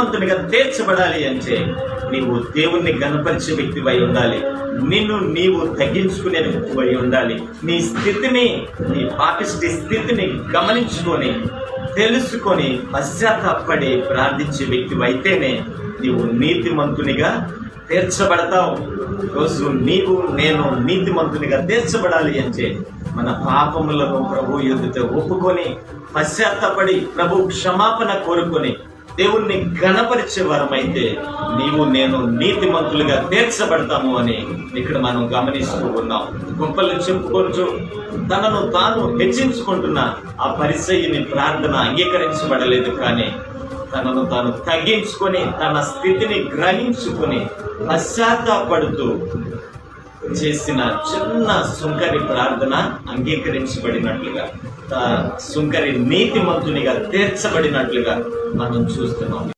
నీతిమంతునిగా తీర్చబడాలి అంటే నీవు దేవుణ్ణి గణపరిచే వ్యక్తివై ఉండాలి. నిన్ను నీవు తగ్గించుకునే వ్యక్తివై ఉండాలి. నీ స్థితిని, నీ పాపిష్టి స్థితిని గమనించుకొని తెలుసుకొని పశ్చాత్తాపడి ప్రార్థించే వ్యక్తివైతేనే నీవు నీతిమంతునిగా తీర్చబడతావు. రోజు నీవు నేను నీతిమంతునిగా తీర్చబడాలి అంటే మన పాపములను ప్రభు ఎదుట ఒప్పుకొని పశ్చాత్తాపడి ప్రభు క్షమాపణ కోరుకొని దేవుణ్ణి గణపరిచే వరమైతే నీవు నేను నీతిమంతులుగా తీర్చబడతాము అని ఇక్కడ మనం గమనిస్తూ ఉన్నాం. గొప్పలు చెప్పుకొంచు తనను తాను హెచ్చించుకుంటున్న ఆ పరిసయ్యుని ప్రార్థన అంగీకరించబడలేదు. కానీ తనను తాను తగ్గించుకొని తన స్థితిని గ్రహించుకొని పశ్చాత్తాపడుతూ చేసిన చిన్న సుంకరి ప్రార్థన అంగీకరించబడినట్లుగా, సుంకరి నీతిమంతునిగా తీర్చబడినట్లుగా మనం చూస్తున్నాం.